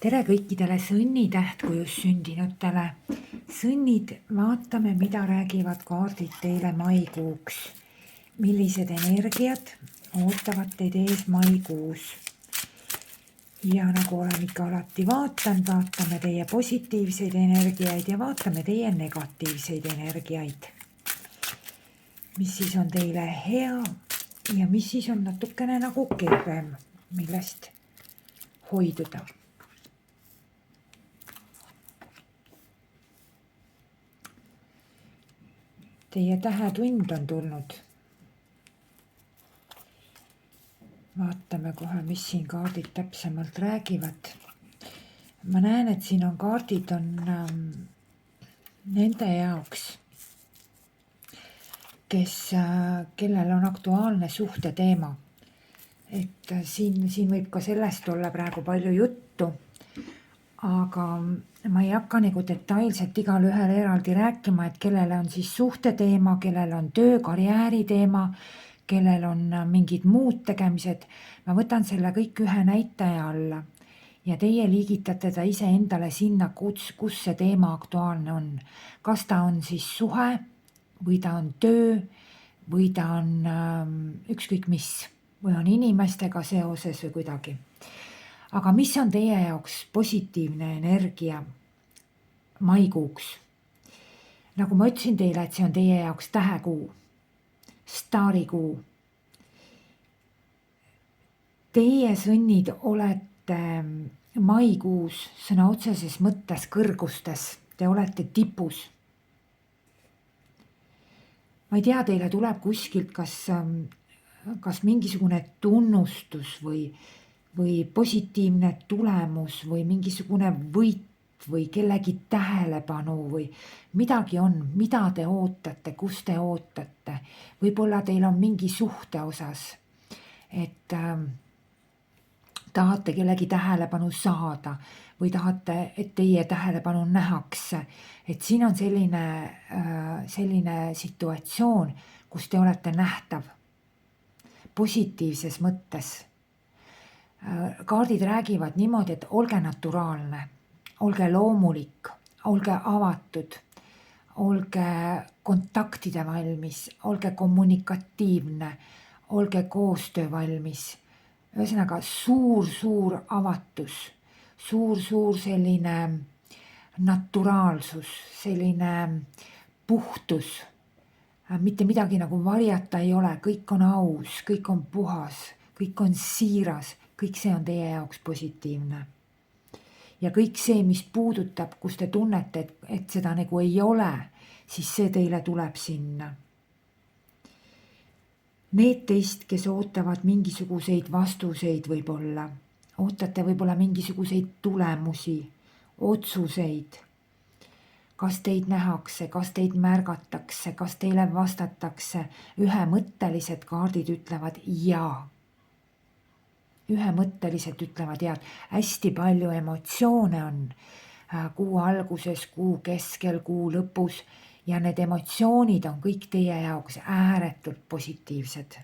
Tere kõikidele sõnnitähtkujus sündinutele. Sõnnid, vaatame, mida räägivad kaardid teile maikuuks. Millised energiat ootavad teid ees maikuus. Ja nagu olen ikka alati vaatame teie positiivseid energiaid ja vaatame teie negatiivseid energiaid. Mis siis on teile hea ja mis siis on natukene nagu kehvem, millest hoiduda. Teie tähetund on tulnud. Vaatame kohe, mis siin kaardid täpsemalt räägivad. Ma näen, et siin on kaardid on nende jaoks, kellel on aktuaalne suhteteema. Et siin võib ka sellest olla praegu palju juttu, aga ma ei hakka nagu detailselt igal ühel eraldi rääkima, et kellele on siis suhteteema, kellel on töö, karjääri teema, kellel on mingid muud tegemised. Ma võtan selle kõik ühe näitaja alla ja teie liigitate ta ise endale sinna, kus see teema aktuaalne on. Kas ta on siis suhe või ta on töö või ta on ükskõik mis või on inimestega seoses või kuidagi. Aga mis on teie jaoks positiivne energia maikuuks? Nagu ma ütlesin teile, et see on teie jaoks tähekuu, staarikuu. Teie sõnnid olete maikuus sõna otseses mõttes kõrgustes, te olete tipus. Ma ei tea, teile tuleb kuskilt kas mingisugune tunnustus või positiivne tulemus või mingisugune võit või kellegi tähelepanu või midagi on, mida te ootate, kus te ootate. Võib-olla teil on mingi suhte osas, et tahate kellegi tähelepanu saada või tahate, et teie tähelepanu nähakse. Et siin on selline situatsioon, kus te olete nähtav positiivses mõttes. Kaardid räägivad niimoodi, et olge naturaalne, olge loomulik, olge avatud, olge kontaktide valmis, olge kommunikatiivne, olge koostöö valmis. Ühesõnaga suur avatus, suur selline naturaalsus, selline puhtus. Mitte midagi nagu varjata ei ole, kõik on aus, kõik on puhas, kõik on siiras. Kõik see on teie jaoks positiivne. Ja kõik see, mis puudutab, kus te tunnete, et seda nagu ei ole, siis see teile tuleb sinna. Need teist, kes ootavad mingisuguseid vastuseid võib-olla, ootate võib-olla mingisuguseid tulemusi, otsuseid. Kas teid nähakse, kas teid märgatakse, kas teile vastatakse, ühemõttelised kaardid ütlevad jaa. Ühemõtteliselt ütlevad ja hästi palju emotsioone on kuu alguses, kuu keskel, kuu lõpus ja need emotsioonid on kõik teie jaoks ääretult positiivsed.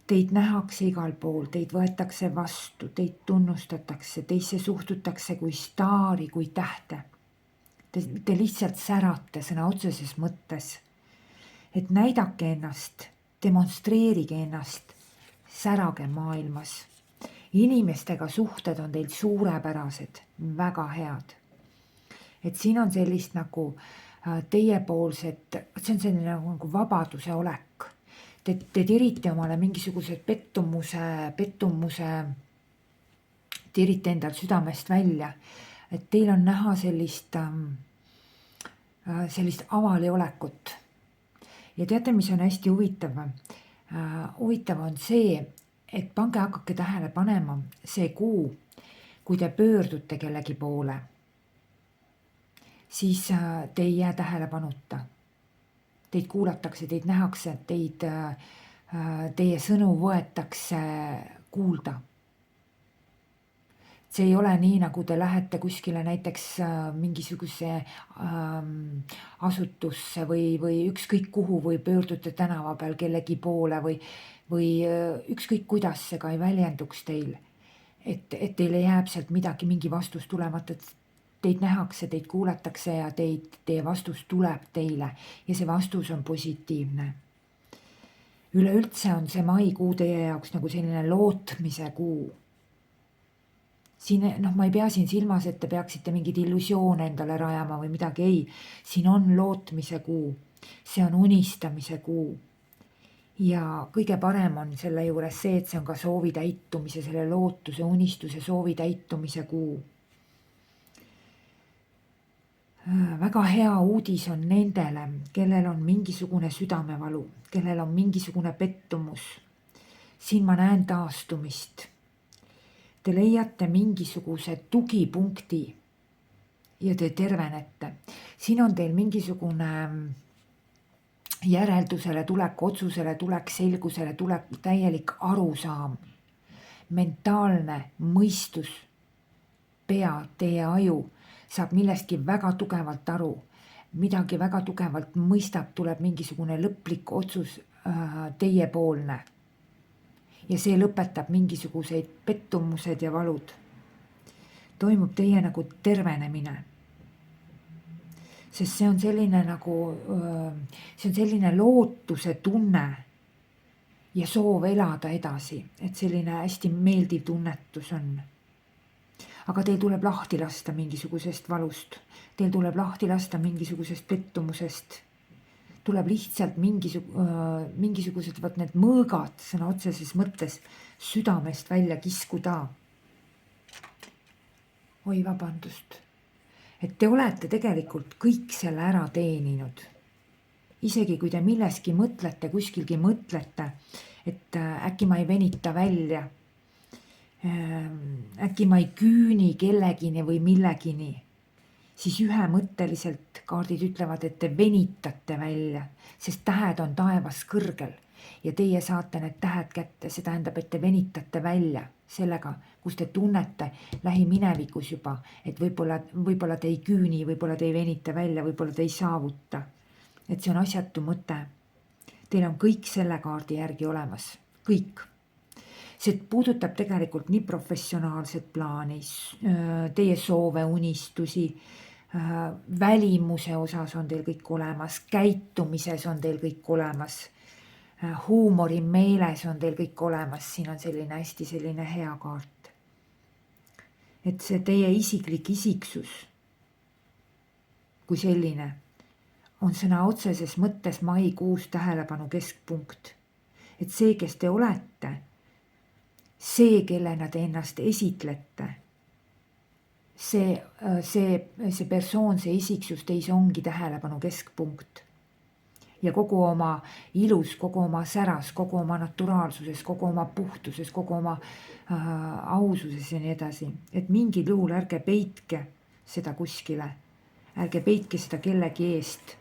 Teid nähakse igal pool, teid võetakse vastu, teid tunnustatakse, teisse suhtutakse kui staari, kui tähte. Te lihtsalt särate sõna otseses mõttes, et näidake ennast, demonstreerige ennast, särage maailmas. Inimestega suhted on teil suurepärased, väga head. Et siin on sellist nagu teiepoolset, see on selline nagu vabaduse olek. Te tirite omale mingisugused pettumuse, tirite endal südamest välja. Et teil on näha sellist avali olekut. Ja teate, mis on hästi huvitav? Huvitav on see, et hakake tähele panema see kuu, kui te pöördute kellegi poole, siis te ei jää tähelepanuta. Teid kuulatakse, teid nähakse, teie sõnu võetakse kuulda. See ei ole nii, nagu te lähete kuskile näiteks mingisuguse asutusse või ükskõik kuhu või pöördute tänava peal kellegi poole või ükskõik kuidas see ka ei väljenduks teil. et teile jääb sealt midagi, mingi vastus tulemata, et teid nähakse, teid kuulatakse ja teie vastus tuleb teile ja see vastus on positiivne. Üleüldse on see maikuu teie jaoks nagu selline lootmise kuu. Siin, ma ei pea siin silmas, et te peaksite mingeid illusioone endale rajama või midagi, ei. Siin on lootmise kuu, see on unistamise kuu. Ja kõige parem on selle juures see, et see on ka soovi täitumise, selle lootuse, unistuse, soovi täitumise kuu. Väga hea uudis on nendele, kellel on mingisugune südamevalu, kellel on mingisugune pettumus. Siin ma näen taastumist. Te leiate mingisuguse tugipunkti ja te tervenete. Siin on teil mingisugune järeldusele tulek, otsusele tulek, selgusele tulek, täielik arusaam, mentaalne mõistus, pea, teie aju saab millestki väga tugevalt aru, midagi väga tugevalt mõistab, tuleb mingisugune lõplik otsus teiepoolne. Ja see lõpetab mingisuguseid pettumused ja valud. Toimub teie nagu tervenemine. Sest see on selline nagu, see on selline lootuse tunne ja soov elada edasi, et selline hästi meeldiv tunnetus on. Aga teil tuleb lahti lasta mingisugusest valust, teil tuleb lahti lasta mingisugusest pettumusest, tuleb lihtsalt mingisugused need mõõgad sõna otseses mõttes südamest välja kiskuda. Oi, vabandust. Et te olete tegelikult kõik selle ära teeninud. Isegi kui te milleski mõtlete, kuskilgi mõtlete, et äkki ma ei venita välja, äkki ma ei küüni kellegini või millegini, siis ühemõtteliselt kaardid ütlevad, et te venitate välja, sest tähed on taevas kõrgel ja teie saate need tähed kätte. See tähendab, et te venitate välja sellega, kus te tunnete lähiminevikus juba, et võib-olla te ei küüni, võib-olla te ei venita välja, võib-olla te ei saavuta. Et see on asjatu mõte. Teil on kõik selle kaardi järgi olemas. Kõik. See puudutab tegelikult nii professionaalset plaani, teie soove, unistusi, välimuse osas on teil kõik olemas, käitumises on teil kõik olemas, huumori meeles on teil kõik olemas, siin on selline hästi selline hea kaart. Et see teie isiklik isiksus kui selline on sõna otseses mõttes maikuus tähelepanu keskpunkt. Et see, kes te olete, see, kellena te ennast esitlete, see persoon, see isiksus teis ongi tähelepanu keskpunkt. Ja kogu oma ilus, kogu oma säras, kogu oma naturaalsuses, kogu oma puhtuses, kogu oma aususes ja nii edasi. Et mingil juhul ärge peitke seda kuskile, ärge peitke seda kellegi eest.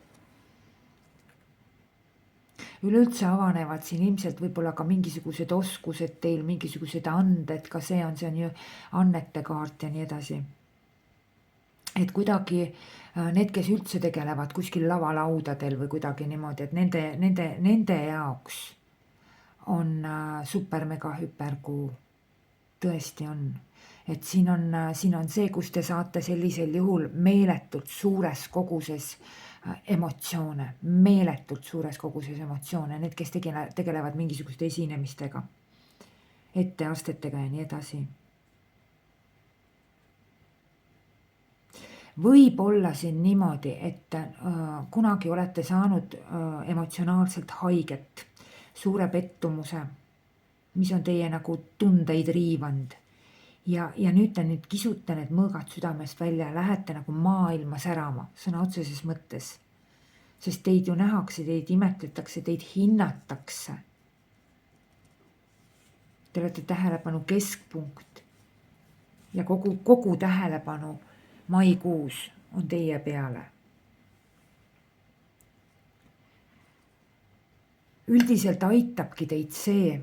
Üleüldse avanevad siin ilmselt võib-olla ka mingisugused oskused teil, mingisugused anded, ka see on ju annete kaart ja nii edasi. Et kuidagi need, kes üldse tegelevad kuskil lavalaudadel või kuidagi niimoodi, et nende jaoks on super mega hüperkuu. Tõesti on. Et siin on see, kus te saate sellisel juhul meeletult suures koguses emotsioone, meeletult suures koguses emotsioone, need, kes tegelevad mingisuguste esinemistega, etteastetega ja nii edasi. Võib olla siin niimoodi, et kunagi olete saanud emotsionaalselt haiget, suure pettumuse, mis on teie nagu tundeid riivanud. Ja nüüd te kisute need mõõgad südamest välja ja lähete nagu maailma särama, sõna otseses mõttes. Sest teid ju nähakse, teid imetletakse, teid hinnatakse. Te olete tähelepanu keskpunkt ja kogu tähelepanu maikuus on teie peale. Üldiselt aitabki teid see,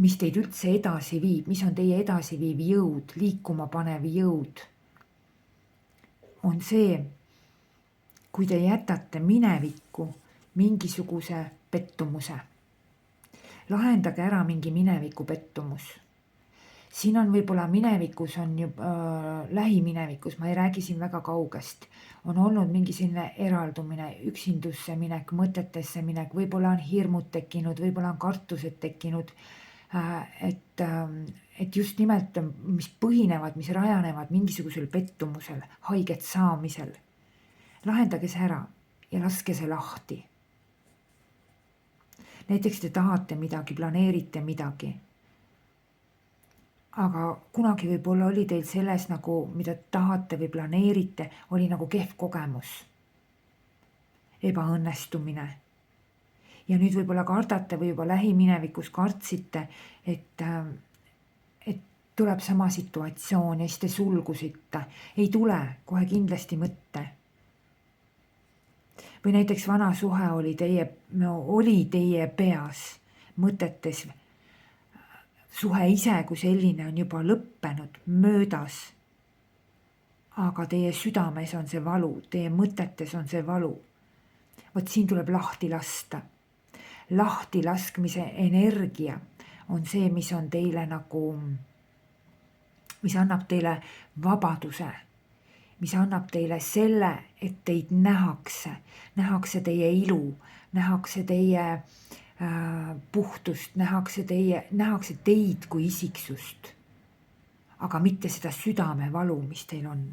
mis teid üldse edasi viib, mis on teie edasiviiv jõud, liikuma panev jõud, on see, kui te jätate minevikku mingisuguse pettumuse. Lahendage ära mingi mineviku pettumus. siin on võib-olla minevikus on juba lähiminevikus, ma ei räägi siin väga kaugest, on olnud mingi selline eraldumine, üksindusse minek, mõtetesse minek, võib-olla on hirmud tekkinud, võib-olla on kartused tekkinud, et just nimelt, mis põhinevad, mis rajanevad mingisugusel pettumusel, haiget saamisel. Lahendage see ära ja laske see lahti. Näiteks te tahate midagi, planeerite midagi. Aga kunagi võib-olla oli teil selles nagu, mida tahate või planeerite, oli nagu kehv kogemus. Ebaõnnestumine. Ja nüüd võib-olla kardate või juba lähiminevikus kartsite, et tuleb sama situatsioon ja siis te sulgusite. Ei tule kohe kindlasti mõtte. Või näiteks vana suhe oli teie peas, mõtetes. Suhe ise kui selline on juba lõppenud, möödas. Aga teie südames on see valu, teie mõtetes on see valu. Vot siin tuleb lahti lasta. Lahti laskmise energia on see, mis on teile nagu, mis annab teile vabaduse, mis annab teile selle, et teid nähakse teie ilu, nähakse teie puhtust, nähakse teid kui isiksust, aga mitte seda südamevalu, mis teil on.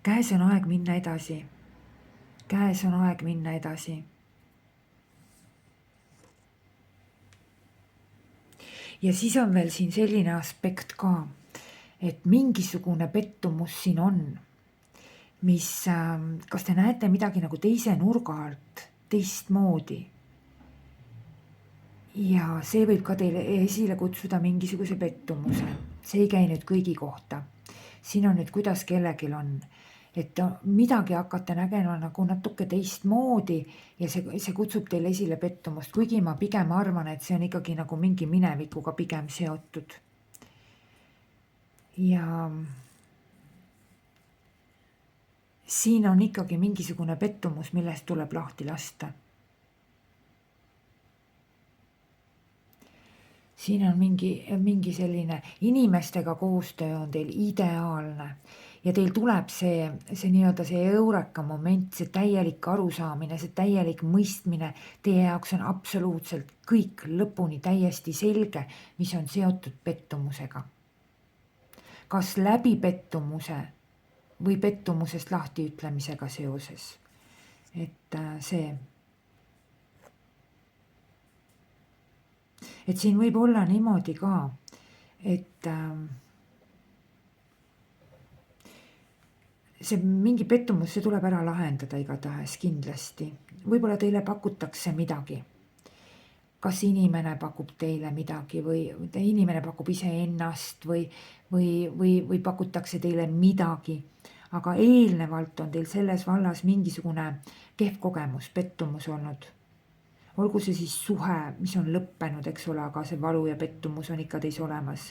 Käes on aeg minna edasi. Käes on aeg minna edasi. Ja siis on veel siin selline aspekt ka, et mingisugune pettumus siin on, mis, kas te näete midagi nagu teise nurga alt, teistmoodi. Ja see võib ka teile esile kutsuda mingisuguse pettumuse. See ei käi nüüd kõigi kohta. Siin on nüüd, kuidas kellelgi on. Et midagi hakkate nägema nagu natuke teistmoodi ja see kutsub teile esile pettumust. Kuigi ma pigem arvan, et see on ikkagi nagu mingi minevikuga pigem seotud. Ja siin on ikkagi mingisugune pettumus, millest tuleb lahti lasta. Siin on mingi selline inimestega koostöö on teil ideaalne ja teil tuleb see nii-öelda see eureka moment, see täielik arusaamine, see täielik mõistmine. Teie jaoks on absoluutselt kõik lõpuni täiesti selge, mis on seotud pettumusega. Kas läbi pettumuse või pettumusest lahtiütlemisega seoses. Et see. Et siin võib olla niimoodi ka, et see mingi pettumus, see tuleb ära lahendada igatahes kindlasti. Võib-olla teile pakutakse midagi. Kas inimene pakub teile midagi või inimene pakub iseennast või pakutakse teile midagi. Aga eelnevalt on teil selles vallas mingisugune kehv kogemus, pettumus olnud. Olgu see siis suhe, mis on lõppenud, eks ole, aga see valu ja pettumus on ikka teis olemas.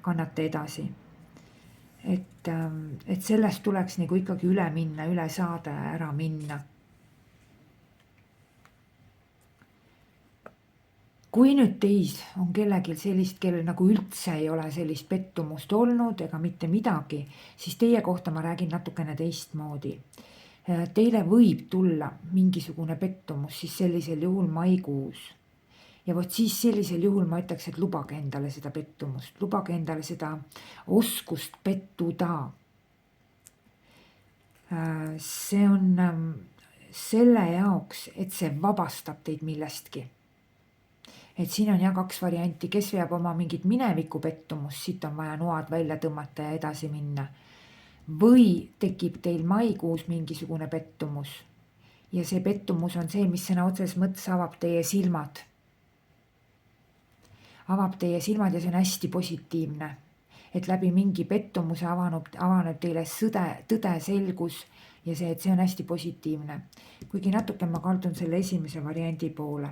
Kannate edasi. Et sellest tuleks nagu ikkagi üle minna, üle saada ja ära minna. Kui nüüd teis on kellelgi sellist, kellel nagu üldse ei ole sellist pettumust olnud ega mitte midagi, siis teie kohta ma räägin natukene teistmoodi. Teile võib tulla mingisugune pettumus siis sellisel juhul maikuus. Ja vot siis sellisel juhul ma ütleks, et lubage endale seda pettumust, lubage endale seda oskust pettuda. See on selle jaoks, et see vabastab teid millestki. Et siin on ja 2 varianti, kes veab oma mingit mineviku pettumust, siit on vaja noad välja tõmmata ja edasi minna. Või tekib teil maikuus mingisugune pettumus. Ja see pettumus on see, mis sõna otseses mõttes avab teie silmad. Avab teie silmad ja see on hästi positiivne. Et läbi mingi pettumuse avaneb teile tõde selgus ja see, et see on hästi positiivne. Kuigi natuke ma kaldun selle esimese variandi poole.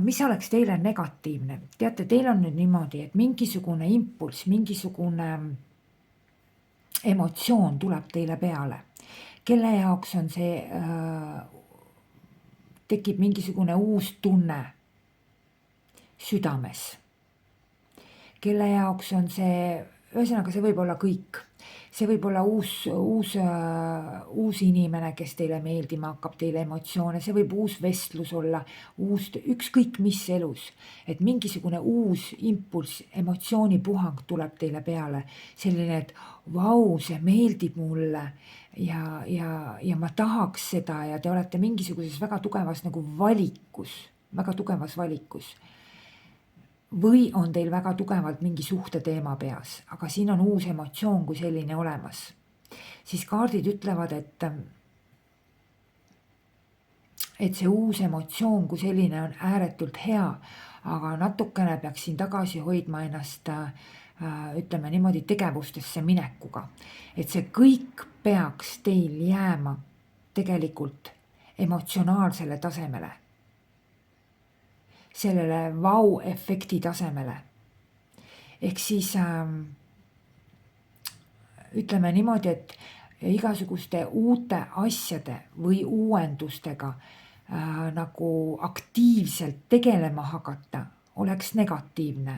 Mis oleks teile negatiivne? Teate, teil on nüüd niimoodi, et mingisugune impulss, mingisugune emotsioon tuleb teile peale. Kelle jaoks on see, tekib mingisugune uus tunne südames. kelle jaoks on see, ühesõnaga see võib olla kõik. See võib olla uus inimene, kes teile meeldima hakkab, teile emotsioone, see võib uus vestlus olla, ükskõik mis elus, et mingisugune uus impulss, emotsioonipuhang tuleb teile peale, selline, et vau, see meeldib mulle ja ma tahaks seda ja te olete mingisuguses väga tugevas nagu valikus, väga tugevas valikus. Või on teil väga tugevalt mingi suhteteema peas, aga siin on uus emotsioon kui selline olemas. Siis kaardid ütlevad, et see uus emotsioon kui selline on ääretult hea, aga natukene peaks siin tagasi hoidma ennast, ütleme niimoodi, tegevustesse minekuga. Et see kõik peaks teil jääma tegelikult emotsionaalsele tasemele. Sellele vau-efekti tasemele. Ehk siis ütleme niimoodi, et igasuguste uute asjade või uuendustega nagu aktiivselt tegelema hakata oleks negatiivne.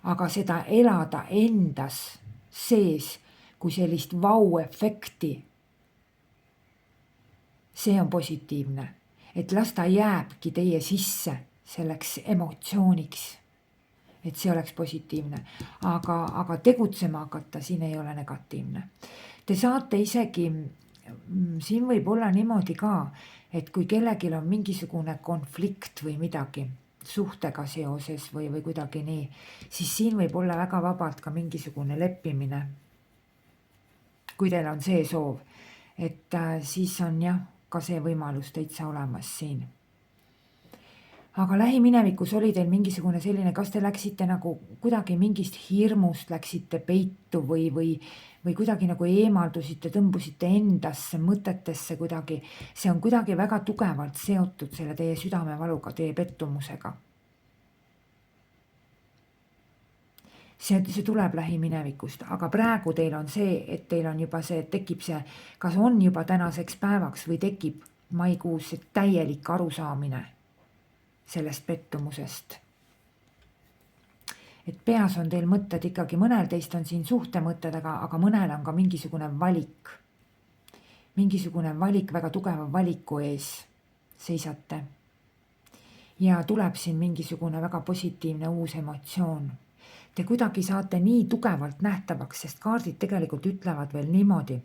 Aga seda elada endas sees kui sellist vau-efekti, see on positiivne. Et las ta jääbki teie sisse selleks emotsiooniks, et see oleks positiivne, aga tegutsema hakata siin ei ole negatiivne. Te saate isegi, siin võib olla niimoodi ka, et kui kellelgi on mingisugune konflikt või midagi suhtega seoses või kuidagi nii, siis siin võib olla väga vabalt ka mingisugune leppimine. Kui teil on see soov, et siis on jah, ka see võimalus täitsa olemas siin. Aga lähiminevikus oli teil mingisugune selline, kas te läksite nagu kuidagi mingist hirmust, läksite peitu või kuidagi nagu eemaldusite, tõmbusite endasse, mõtetesse kuidagi. See on kuidagi väga tugevalt seotud selle teie südamevaluga, teie pettumusega. See tuleb lähiminevikust, aga praegu teil on see, et teil on juba see, tekib see, kas on juba tänaseks päevaks või tekib maikuus see täielik arusaamine sellest pettumusest. Et peas on teil mõtted ikkagi, mõnel teist on siin suhtemõtted, aga mõnel on ka mingisugune valik. Mingisugune valik, väga tugeva valiku ees seisate. Ja tuleb siin mingisugune väga positiivne uus emotsioon. Te kuidagi saate nii tugevalt nähtavaks, sest kaardid tegelikult ütlevad veel niimoodi,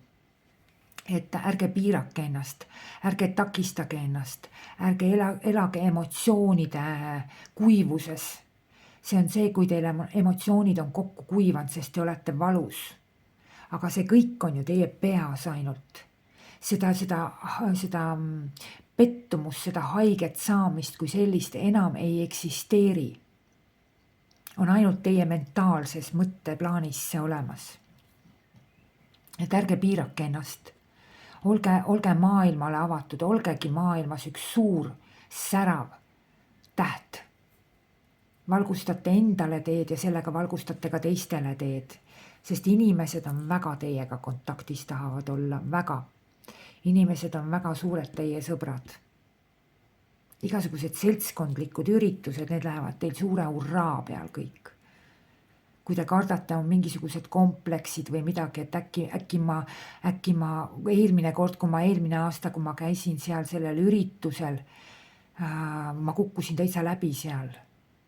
et ärge piirake ennast, ärge takistage ennast, ärge elage emotsioonide kuivuses. See on see, kui teil emotsioonid on kokku kuivanud, sest te olete valus. Aga see kõik on ju teie peas ainult. Seda pettumust, seda haiget saamist kui sellist enam ei eksisteeri. On ainult teie mentaalses mõtteplaanis see olemas. Et ärge piirake ennast. Olge maailmale avatud, olgegi maailmas üks suur, särav täht. Valgustate endale teed ja sellega valgustate ka teistele teed, sest inimesed on väga teiega kontaktis, tahavad olla, väga. Inimesed on väga suured teie sõbrad. Igasugused seltskondlikud üritused, need lähevad teil suure hurraa peal kõik. Kui te kardate, on mingisugused kompleksid või midagi, et äkki ma eelmine kord, kui ma käisin seal sellel üritusel, ma kukkusin täitsa läbi seal.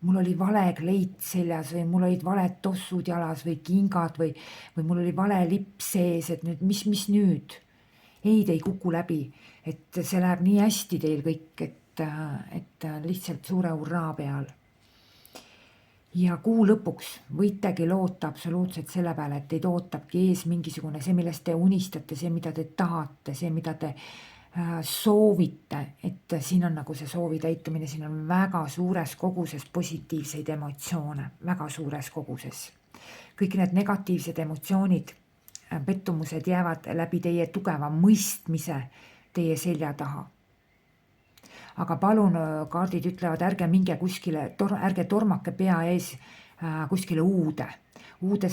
Mul oli vale kleit seljas või mul olid valed tossud jalas või kingad või mul oli vale lipp sees, et nüüd, mis nüüd? Ei, te ei kuku läbi, et see läheb nii hästi teil kõik, et lihtsalt suure hurraa peal. Ja kuu lõpuks võitegi loota absoluutselt selle peale, et teid ootabki ees mingisugune see, millest te unistate, see, mida te tahate, see, mida te soovite, et siin on nagu see soovi täitumine, siin on väga suures koguses positiivseid emotsioone, väga suures koguses. Kõik need negatiivsed emotsioonid, pettumused jäävad läbi teie tugeva mõistmise teie selja taha. Aga palun, kaardid ütlevad, ärge minge kuskile, ärge tormake pea ees kuskile uude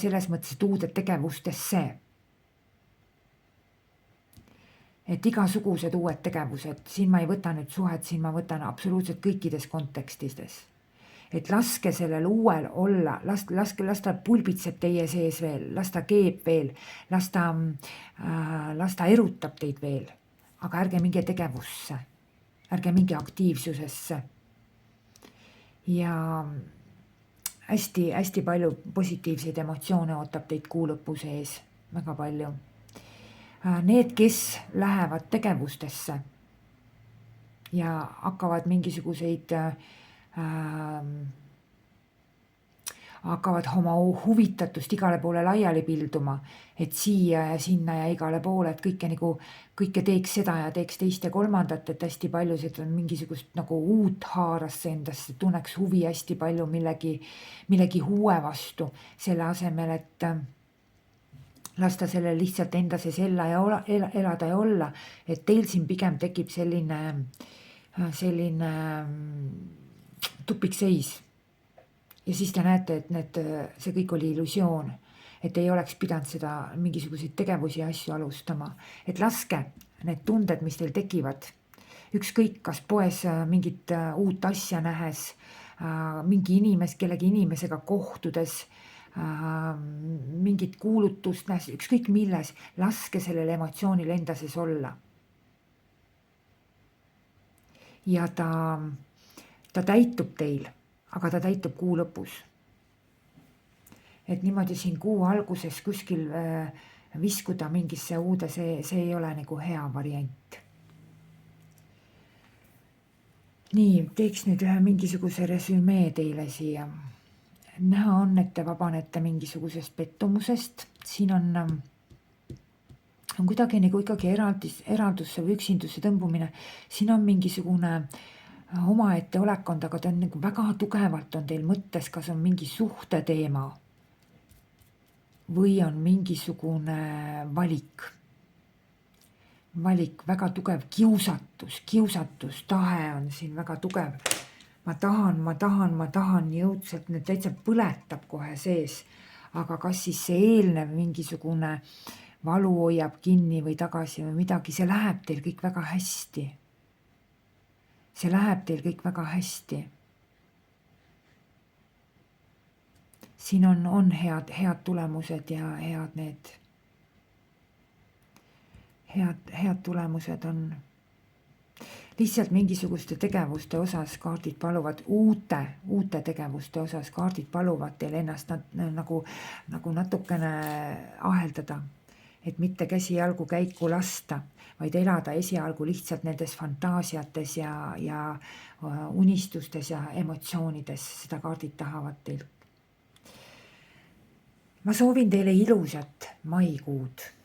selles mõttes, et uude tegevustesse. Et igasugused uued tegevused, siin ma ei võta nüüd suhet, siin ma võtan absoluutselt kõikides kontekstides. et laske sellel uuel olla, las ta pulbitseb teie sees veel, las ta keeb veel, las ta erutab teid veel, aga ärge minge tegevusse, ärge minge aktiivsusesse. Ja hästi palju positiivseid emotsioone ootab teid kuu lõpu sees, väga palju. Need, kes lähevad tegevustesse ja hakkavad mingisuguseid hakkavad oma huvitatust igale poole laiali pilduma, et siia ja sinna ja igale poole, et kõike teeks seda ja teeks teist ja kolmandat, et hästi palju seda mingisugust nagu uut haarasse endasse, tunneks huvi hästi palju millegi uue vastu, selle asemel, et lasta selle lihtsalt enda sees elada ja olla, et teil siin pigem tekib selline tupikseis. Ja siis te näete, et see kõik oli illusioon, et ei oleks pidanud seda mingisuguseid tegevusi ja asju alustama. Et laske need tunded, mis teil tekivad, ükskõik kas poes mingit uut asja nähes, kellegi inimesega kohtudes, mingit kuulutust nähes, ükskõik milles, laske sellel emotsioonil enda sees olla. Ja ta täitub teil, aga ta täitub kuu lõpus. Et niimoodi siin kuu alguses kuskil viskuda mingisse uude, see ei ole nagu hea variant. Nii, teeks nüüd ühe mingisuguse resümee teile siia. Näha on, et te vabanete mingisugusest pettumusest. Siin on kuidagi nagu ikkagi eraldusse või üksindusse tõmbumine. Siin on mingisugune omaette olekond, aga ta on nagu väga tugevalt on teil mõttes, kas on mingi suhte teema või on mingisugune valik, väga tugev kiusatus, tahe on siin väga tugev. Ma tahan nii õudselt, need täitsa põletab kohe sees, aga kas siis see eelnev mingisugune valu hoiab kinni või tagasi või midagi, see läheb teil kõik väga hästi. See läheb teil kõik väga hästi. Siin on head tulemused ja head tulemused on. Lihtsalt mingisuguste tegevuste osas kaardid paluvad, uute tegevuste osas kaardid paluvad teil ennast nagu natukene aheldada, et mitte käsi-jalgu käiku lasta, vaid elada esialgu lihtsalt nendes fantaasiates ja unistustes ja emotsioonides, seda kaardid tahavad teilt. Ma soovin teile ilusat maikuud.